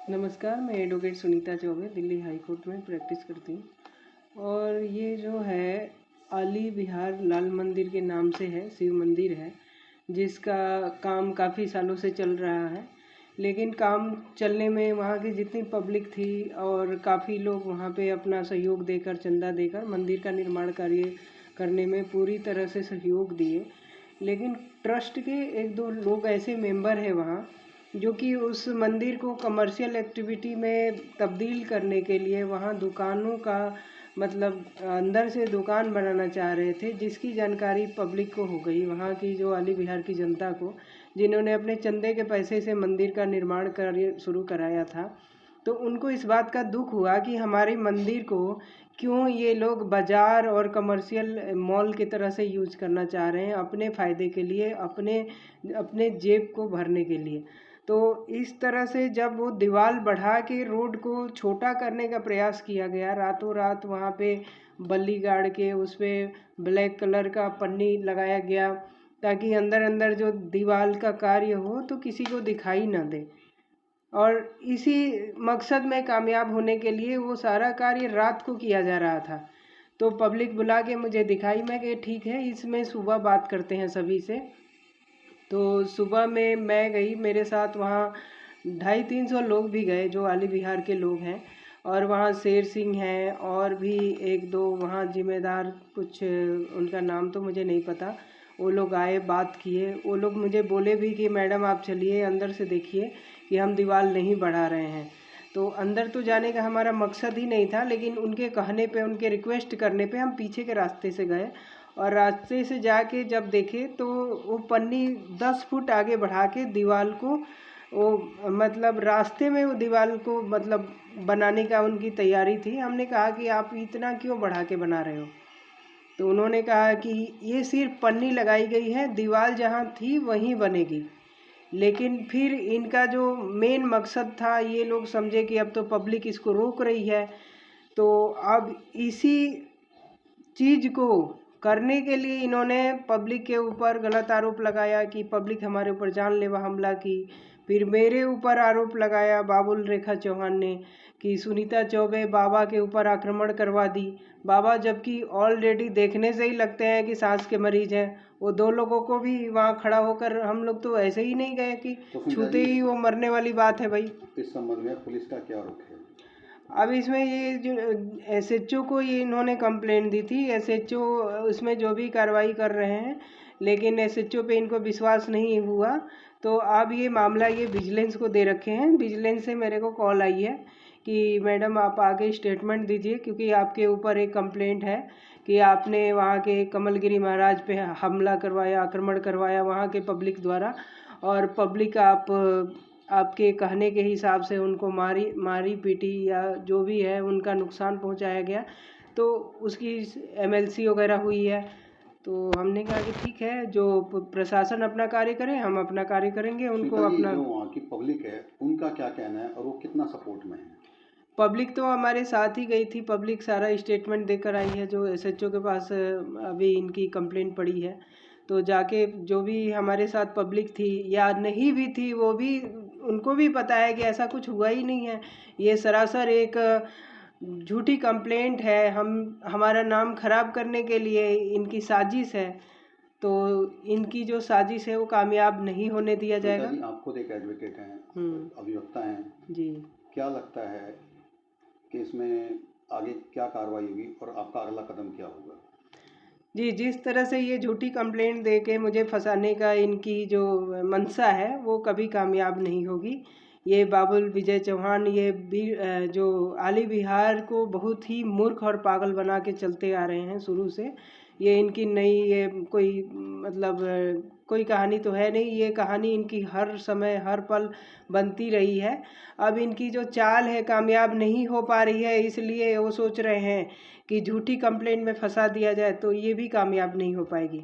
नमस्कार, मैं advocate Sunita Choubey Delhi high court में प्रैक्टिस करती हूँ। और ये जो है आली विहार लाल मंदिर के नाम से है, शिव मंदिर है, जिसका काम काफ़ी सालों से चल रहा है। लेकिन काम चलने में वहाँ की जितनी पब्लिक थी और काफ़ी लोग वहाँ पे अपना सहयोग देकर, चंदा देकर मंदिर का निर्माण कार्य करने में पूरी तरह से सहयोग दिए। लेकिन ट्रस्ट के एक दो लोग ऐसे मेंबर हैं वहाँ जो कि उस मंदिर को कमर्शियल एक्टिविटी में तब्दील करने के लिए वहाँ दुकानों का मतलब अंदर से दुकान बनाना चाह रहे थे, जिसकी जानकारी पब्लिक को हो गई, वहाँ की जो आली विहार की जनता को, जिन्होंने अपने चंदे के पैसे से मंदिर का निर्माण कार्य शुरू कराया था। तो उनको इस बात का दुख हुआ कि हमारे मंदिर को क्यों ये लोग बाज़ार और कमर्शियल मॉल की तरह से यूज करना चाह रहे हैं अपने फ़ायदे के लिए, अपने अपने जेब को भरने के लिए। तो इस तरह से जब वो दीवार बढ़ा के रोड को छोटा करने का प्रयास किया गया, रातों रात वहाँ पे बल्ली गाड़ के उस पर ब्लैक कलर का पन्नी लगाया गया ताकि अंदर अंदर जो दीवार का कार्य हो तो किसी को दिखाई ना दे। और इसी मकसद में कामयाब होने के लिए वो सारा कार्य रात को किया जा रहा था। तो पब्लिक बुला के मुझे दिखाई, मैं कि ठीक है, इसमें सुबह बात करते हैं सभी से। तो सुबह में मैं गई, मेरे साथ वहाँ 250-300 लोग भी गए जो आली विहार के लोग हैं। और वहाँ शेर सिंह हैं और भी एक दो वहाँ जिम्मेदार, कुछ उनका नाम तो मुझे नहीं पता। वो लोग आए, बात किए। वो लोग मुझे बोले भी कि मैडम आप चलिए अंदर से देखिए कि हम दीवार नहीं बढ़ा रहे हैं। तो अंदर तो जाने का हमारा मकसद ही नहीं था, लेकिन उनके कहने पे, उनके रिक्वेस्ट करने पे हम पीछे के रास्ते से गए। और रास्ते से जाके जब देखे तो वो पन्नी 10 फुट आगे बढ़ा के दीवार को, वो मतलब रास्ते में वो दीवार को मतलब बनाने का उनकी तैयारी थी। हमने कहा कि आप इतना क्यों बढ़ा के बना रहे हो? तो उन्होंने कहा कि ये सिर्फ पन्नी लगाई गई है, दीवार जहाँ थी वहीं बनेगी। लेकिन फिर इनका जो मेन मकसद था, ये लोग समझे कि अब तो पब्लिक इसको रोक रही है, तो अब इसी चीज़ को करने के लिए इन्होंने पब्लिक के ऊपर गलत आरोप लगाया कि पब्लिक हमारे ऊपर जानलेवा हमला की। फिर मेरे ऊपर आरोप लगाया बाबुल रेखा चौहान ने कि सुनीता चौबे बाबा के ऊपर आक्रमण करवा दी। बाबा जबकि ऑलरेडी देखने से ही लगते हैं कि सांस के मरीज हैं। वो दो लोगों को भी वहाँ खड़ा होकर, हम लोग तो ऐसे ही नहीं गए कि तो छूते ही वो मरने वाली बात है भाई। इस संबंध में पुलिस का क्या रुख है? अब इसमें ये जो एसएचओ को ये इन्होंने कंप्लेंट दी थी, एसएचओ उसमें जो भी कार्रवाई कर रहे हैं, लेकिन एसएचओ पे इनको विश्वास नहीं हुआ। तो अब ये मामला ये विजिलेंस को दे रखे हैं। विजिलेंस से मेरे को कॉल आई है कि मैडम आप आगे स्टेटमेंट दीजिए, क्योंकि आपके ऊपर एक कंप्लेंट है कि आपने वहाँ के कमलगिरी महाराज पे हमला करवाया, आक्रमण करवाया वहाँ के पब्लिक द्वारा। और पब्लिक आपके कहने के हिसाब से उनको मारी पीटी या जो भी है उनका नुकसान पहुंचाया गया। तो उसकी एमएलसी वगैरह हुई है। तो हमने कहा कि ठीक है, जो प्रशासन अपना कार्य करे, हम अपना कार्य करेंगे। उनको अपना, जो वहाँ की पब्लिक है उनका क्या कहना है और वो कितना सपोर्ट में है? पब्लिक तो हमारे साथ ही गई थी। पब्लिक सारा स्टेटमेंट देकर आई है। जो एसएचओ के पास अभी इनकी कंप्लेंट पड़ी है, तो जाके जो भी हमारे साथ पब्लिक थी या नहीं भी थी, वो भी, उनको भी पता है कि ऐसा कुछ हुआ ही नहीं है। ये सरासर एक झूठी कंप्लेंट है। हमारा नाम खराब करने के लिए इनकी साजिश है। तो इनकी जो साजिश है वो कामयाब नहीं होने दिया जाएगा। जी, आप खुद एक एडवोकेट हैं, अभिवक्ता हैं जी। क्या लगता है कि इसमें आगे क्या कार्रवाई होगी और आपका अगला कदम क्या होगा? जी, जिस तरह से ये झूठी कंप्लेंट दे के मुझे फंसाने का इनकी जो मंशा है वो कभी कामयाब नहीं होगी। ये बाबुल विजय चौहान, ये जो आली विहार को बहुत ही मूर्ख और पागल बना के चलते आ रहे हैं शुरू से। ये इनकी नई, ये कोई मतलब कोई कहानी तो है नहीं। ये कहानी इनकी हर समय हर पल बनती रही है। अब इनकी जो चाल है कामयाब नहीं हो पा रही है, इसलिए वो सोच रहे हैं कि झूठी कंप्लेंट में फंसा दिया जाए, तो ये भी कामयाब नहीं हो पाएगी।